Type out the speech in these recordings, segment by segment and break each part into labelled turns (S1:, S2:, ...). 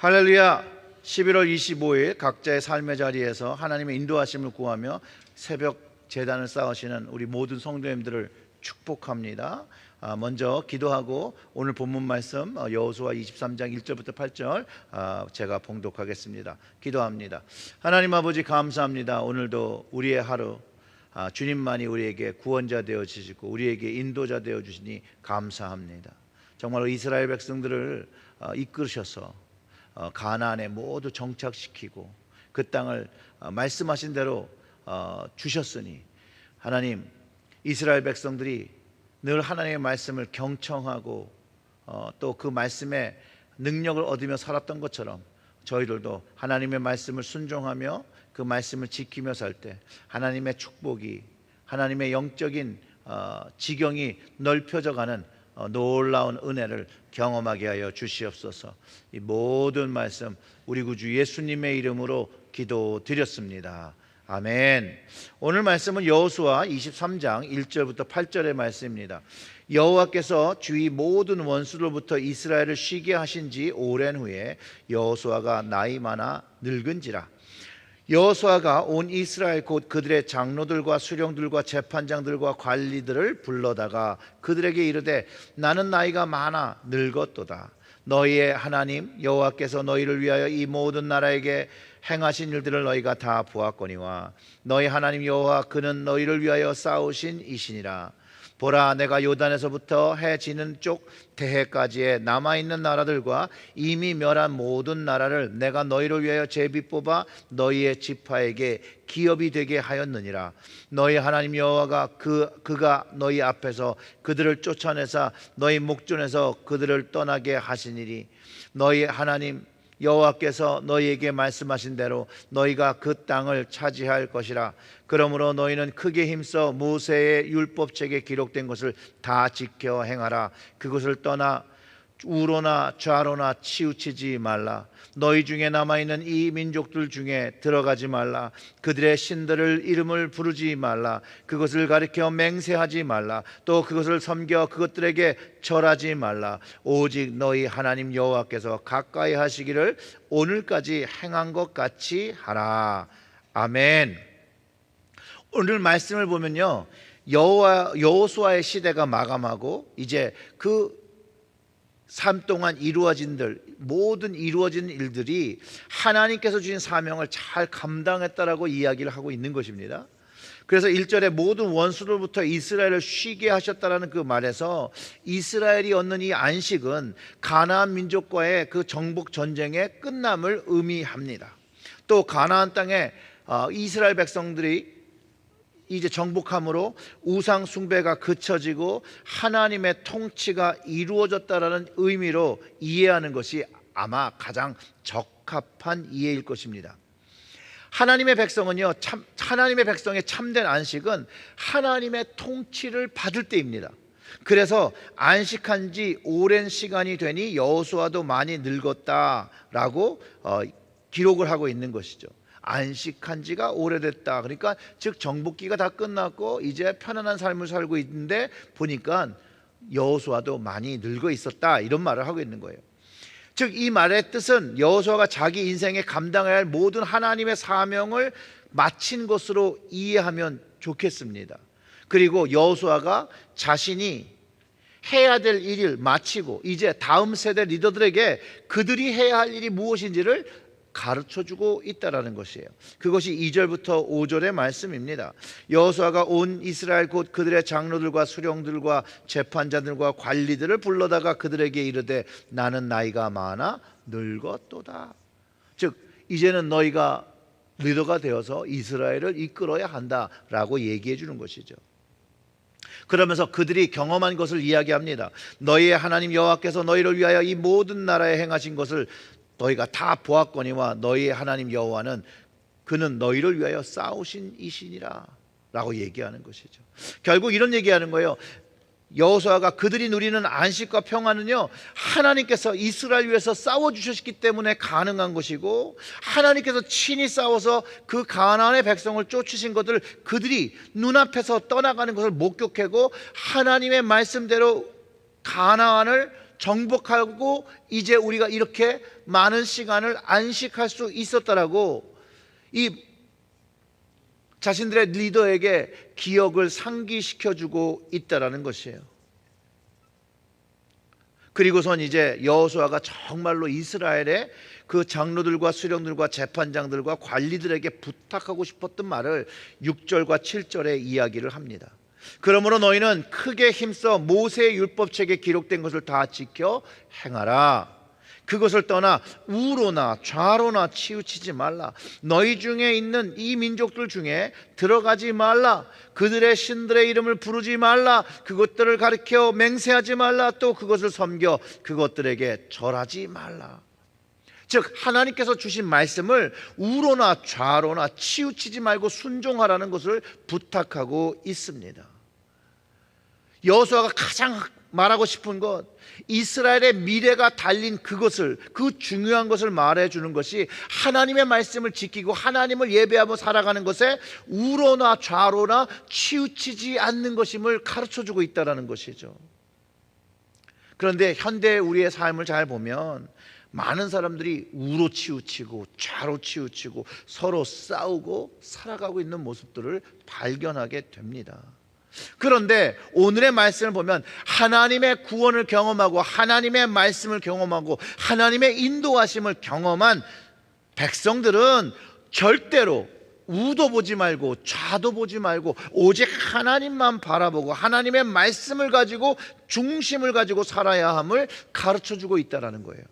S1: 할렐루야. 11월 25일 각자의 삶의 자리에서 하나님의 인도하심을 구하며 새벽 제단을 쌓으시는 우리 모든 성도님들을 축복합니다. 먼저 기도하고 오늘 본문 말씀 여호수아 23장 1절부터 8절 제가 봉독하겠습니다. 기도합니다. 하나님 아버지, 감사합니다. 오늘도 우리의 하루 주님만이 우리에게 구원자 되어 주시고 우리에게 인도자 되어 주시니 감사합니다. 정말로 이스라엘 백성들을 이끌으셔서 가나안에 모두 정착시키고 그 땅을 말씀하신 대로 주셨으니, 하나님, 이스라엘 백성들이 늘 하나님의 말씀을 경청하고 또 그 말씀의 능력을 얻으며 살았던 것처럼 저희들도 하나님의 말씀을 순종하며 그 말씀을 지키며 살 때 하나님의 축복이, 하나님의 영적인 지경이 넓혀져 가는 놀라운 은혜를 경험하게 하여 주시옵소서. 이 모든 말씀 우리 구주 예수님의 이름으로 기도드렸습니다. 아멘. 오늘 말씀은 여호수아 23장 1절부터 8절의 말씀입니다. 여호와께서 주위 모든 원수로부터 이스라엘을 쉬게 하신 지 오랜 후에 여호수아가 나이 많아 늙은지라. 여호수아가 온 이스라엘 곧 그들의 장로들과 수령들과 재판장들과 관리들을 불러다가 그들에게 이르되, 나는 나이가 많아 늙었도다. 너희의 하나님 여호와께서 너희를 위하여 이 모든 나라에게 행하신 일들을 너희가 다 보았거니와 너희 하나님 여호와 그는 너희를 위하여 싸우신 이시니라. 보라, 내가 요단에서부터 해 지는 쪽 대해까지의 남아있는 나라들과 이미 멸한 모든 나라를 내가 너희를 위하여 제비 뽑아 너희의 지파에게 기업이 되게 하였느니라. 너희 하나님 여호와가 그가 너희 앞에서 그들을 쫓아내사 너희 목전에서 그들을 떠나게 하시니리. 너희 하나님 여호와께서 너희에게 말씀하신 대로 너희가 그 땅을 차지할 것이라. 그러므로 너희는 크게 힘써 모세의 율법책에 기록된 것을 다 지켜 행하라. 그것을 떠나 우로나 좌로나 치우치지 말라. 너희 중에 남아있는 이 민족들 중에 들어가지 말라. 그들의 신들을 이름을 부르지 말라. 그것을 가리켜 맹세하지 말라. 또 그것을 섬겨 그것들에게 절하지 말라. 오직 너희 하나님 여호와께서 가까이 하시기를 오늘까지 행한 것 같이 하라. 아멘. 오늘 말씀을 보면요, 여호수아의 시대가 마감하고 이제 그 삶 동안 모든 이루어진 일들이 하나님께서 주신 사명을 잘 감당했다라고 이야기를 하고 있는 것입니다. 그래서 1절에 모든 원수로부터 이스라엘을 쉬게 하셨다라는 그 말에서 이스라엘이 얻는 이 안식은 가나안 민족과의 그 정복 전쟁의 끝남을 의미합니다. 또 가나안 땅에 이스라엘 백성들이 이제 정복함으로 우상 숭배가 그쳐지고 하나님의 통치가 이루어졌다라는 의미로 이해하는 것이 아마 가장 적합한 이해일 것입니다. 하나님의 백성은요, 하나님의 백성의 참된 안식은 하나님의 통치를 받을 때입니다. 그래서 안식한 지 오랜 시간이 되니 여호수아도 많이 늙었다라고 기록을 하고 있는 것이죠. 안식한 지가 오래됐다. 그러니까 즉 정복기가 다 끝났고 이제 편안한 삶을 살고 있는데 보니까 여호수아도 많이 늙어 있었다, 이런 말을 하고 있는 거예요. 즉 이 말의 뜻은 여호수아가 자기 인생에 감당해야 할 모든 하나님의 사명을 마친 것으로 이해하면 좋겠습니다. 그리고 여호수아가 자신이 해야 될 일을 마치고 이제 다음 세대 리더들에게 그들이 해야 할 일이 무엇인지를 가르쳐주고 있다라는 것이에요. 그것이 2절부터 5절의 말씀입니다. 여호수아가 온 이스라엘 곧 그들의 장로들과 수령들과 재판자들과 관리들을 불러다가 그들에게 이르되, 나는 나이가 많아 늙었도다. 즉 이제는 너희가 리더가 되어서 이스라엘을 이끌어야 한다라고 얘기해 주는 것이죠. 그러면서 그들이 경험한 것을 이야기합니다. 너희의 하나님 여호와께서 너희를 위하여 이 모든 나라에 행하신 것을 너희가 다 보았거니와 너희의 하나님 여호와는 그는 너희를 위하여 싸우신 이시니라 라고 얘기하는 것이죠. 결국 이런 얘기하는 거예요. 여호수아가 그들이 누리는 안식과 평화는요, 하나님께서 이스라엘 위해서 싸워주셨기 때문에 가능한 것이고, 하나님께서 친히 싸워서 그 가나안의 백성을 쫓으신 것을 그들이 눈앞에서 떠나가는 것을 목격하고 하나님의 말씀대로 가나안을 정복하고 이제 우리가 이렇게 많은 시간을 안식할 수 있었다라고 이 자신들의 리더에게 기억을 상기시켜주고 있다라는 것이에요. 그리고선 이제 여호수아가 정말로 이스라엘의 그 장로들과 수령들과 재판장들과 관리들에게 부탁하고 싶었던 말을 6절과 7절에 이야기를 합니다. 그러므로 너희는 크게 힘써 모세의 율법책에 기록된 것을 다 지켜 행하라. 그것을 떠나 우로나 좌로나 치우치지 말라. 너희 중에 있는 이 민족들 중에 들어가지 말라. 그들의 신들의 이름을 부르지 말라. 그것들을 가리켜 맹세하지 말라. 또 그것을 섬겨 그것들에게 절하지 말라. 즉 하나님께서 주신 말씀을 우로나 좌로나 치우치지 말고 순종하라는 것을 부탁하고 있습니다. 여호수아가 가장 말하고 싶은 것, 이스라엘의 미래가 달린 그것을, 그 중요한 것을 말해주는 것이 하나님의 말씀을 지키고 하나님을 예배하며 살아가는 것에 우로나 좌로나 치우치지 않는 것임을 가르쳐주고 있다는 것이죠. 그런데 현대 우리의 삶을 잘 보면 많은 사람들이 우로 치우치고 좌로 치우치고 서로 싸우고 살아가고 있는 모습들을 발견하게 됩니다. 그런데 오늘의 말씀을 보면 하나님의 구원을 경험하고 하나님의 말씀을 경험하고 하나님의 인도하심을 경험한 백성들은 절대로 우도 보지 말고 좌도 보지 말고 오직 하나님만 바라보고 하나님의 말씀을 가지고 중심을 가지고 살아야 함을 가르쳐주고 있다는 거예요.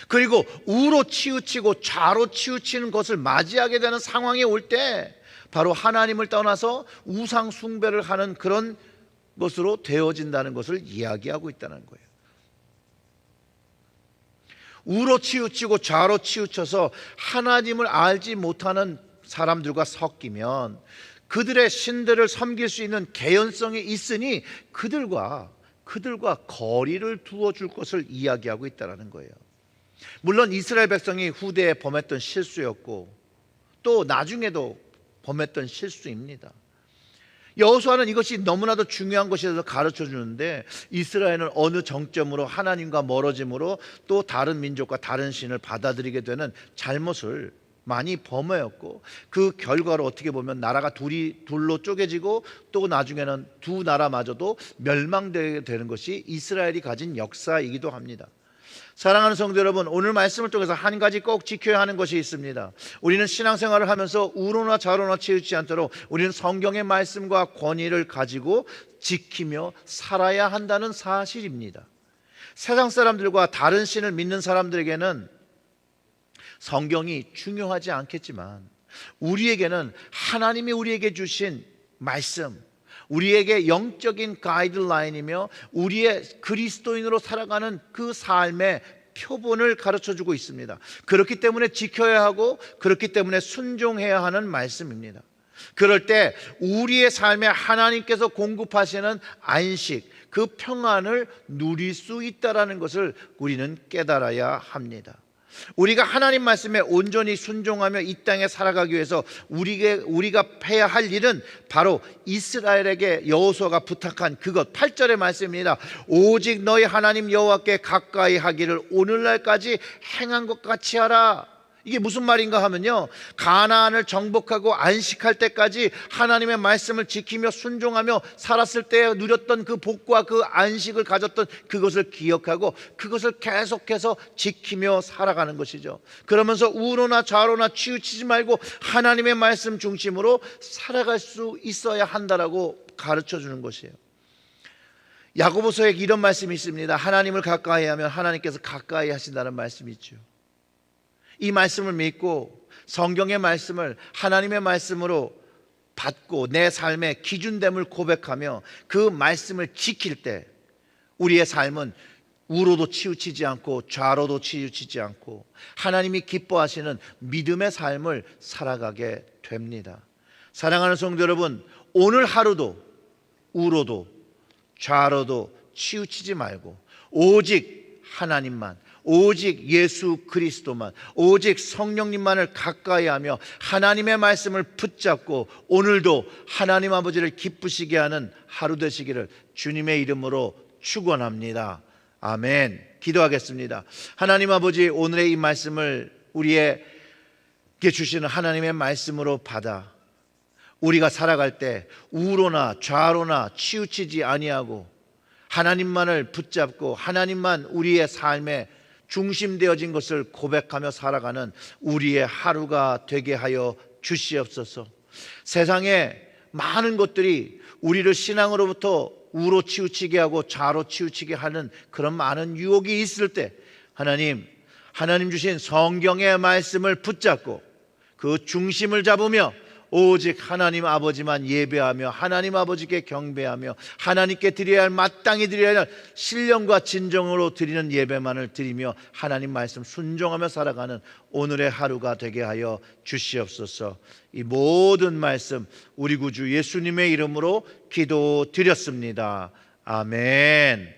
S1: 그리고 우로 치우치고 좌로 치우치는 것을 맞이하게 되는 상황이 올 때 바로 하나님을 떠나서 우상 숭배를 하는 그런 것으로 되어진다는 것을 이야기하고 있다는 거예요. 우로 치우치고 좌로 치우쳐서 하나님을 알지 못하는 사람들과 섞이면 그들의 신들을 섬길 수 있는 개연성이 있으니 그들과 거리를 두어줄 것을 이야기하고 있다는 거예요. 물론 이스라엘 백성이 후대에 범했던 실수였고 또 나중에도 범했던 실수입니다. 여호수아는 이것이 너무나도 중요한 것이라서 가르쳐 주는데 이스라엘은 어느 정점으로 하나님과 멀어짐으로 또 다른 민족과 다른 신을 받아들이게 되는 잘못을 많이 범하였고 그 결과로 어떻게 보면 나라가 둘로 쪼개지고 또 나중에는 두 나라마저도 멸망되게 되는 것이 이스라엘이 가진 역사이기도 합니다. 사랑하는 성도 여러분, 오늘 말씀을 통해서 한 가지 꼭 지켜야 하는 것이 있습니다. 우리는 신앙생활을 하면서 우로나 좌로나 치우치지 않도록 우리는 성경의 말씀과 권위를 가지고 지키며 살아야 한다는 사실입니다. 세상 사람들과 다른 신을 믿는 사람들에게는 성경이 중요하지 않겠지만 우리에게는 하나님이 우리에게 주신 말씀, 우리에게 영적인 가이드라인이며 우리의 그리스도인으로 살아가는 그 삶의 표본을 가르쳐주고 있습니다. 그렇기 때문에 지켜야 하고 그렇기 때문에 순종해야 하는 말씀입니다. 그럴 때 우리의 삶에 하나님께서 공급하시는 안식, 그 평안을 누릴 수 있다는 것을 우리는 깨달아야 합니다. 우리가 하나님 말씀에 온전히 순종하며 이 땅에 살아가기 위해서 우리가 해야 할 일은 바로 이스라엘에게 여호수아가 부탁한 그것 8절의 말씀입니다. 오직 너희 하나님 여호와께 가까이 하기를 오늘날까지 행한 것 같이 하라. 이게 무슨 말인가 하면요, 가나안을 정복하고 안식할 때까지 하나님의 말씀을 지키며 순종하며 살았을 때 누렸던 그 복과 그 안식을 가졌던 그것을 기억하고 그것을 계속해서 지키며 살아가는 것이죠. 그러면서 우로나 좌로나 치우치지 말고 하나님의 말씀 중심으로 살아갈 수 있어야 한다라고 가르쳐 주는 것이에요. 야고보서에 이런 말씀이 있습니다. 하나님을 가까이 하면 하나님께서 가까이 하신다는 말씀이 있죠. 이 말씀을 믿고 성경의 말씀을 하나님의 말씀으로 받고 내 삶의 기준됨을 고백하며 그 말씀을 지킬 때 우리의 삶은 우로도 치우치지 않고 좌로도 치우치지 않고 하나님이 기뻐하시는 믿음의 삶을 살아가게 됩니다. 사랑하는 성도 여러분, 오늘 하루도 우로도 좌로도 치우치지 말고 오직 하나님만, 오직 예수 그리스도만, 오직 성령님만을 가까이 하며 하나님의 말씀을 붙잡고 오늘도 하나님 아버지를 기쁘시게 하는 하루 되시기를 주님의 이름으로 축원합니다. 아멘. 기도하겠습니다. 하나님 아버지, 오늘의 이 말씀을 우리에게 주시는 하나님의 말씀으로 받아 우리가 살아갈 때 우로나 좌로나 치우치지 아니하고 하나님만을 붙잡고 하나님만 우리의 삶의 중심되어진 것을 고백하며 살아가는 우리의 하루가 되게 하여 주시옵소서. 세상에 많은 것들이 우리를 신앙으로부터 우로 치우치게 하고 좌로 치우치게 하는 그런 많은 유혹이 있을 때 하나님 주신 성경의 말씀을 붙잡고 그 중심을 잡으며 오직 하나님 아버지만 예배하며 하나님 아버지께 경배하며 하나님께 드려야 할, 마땅히 드려야 할 신령과 진정으로 드리는 예배만을 드리며 하나님 말씀 순종하며 살아가는 오늘의 하루가 되게 하여 주시옵소서. 이 모든 말씀 우리 구주 예수님의 이름으로 기도드렸습니다. 아멘.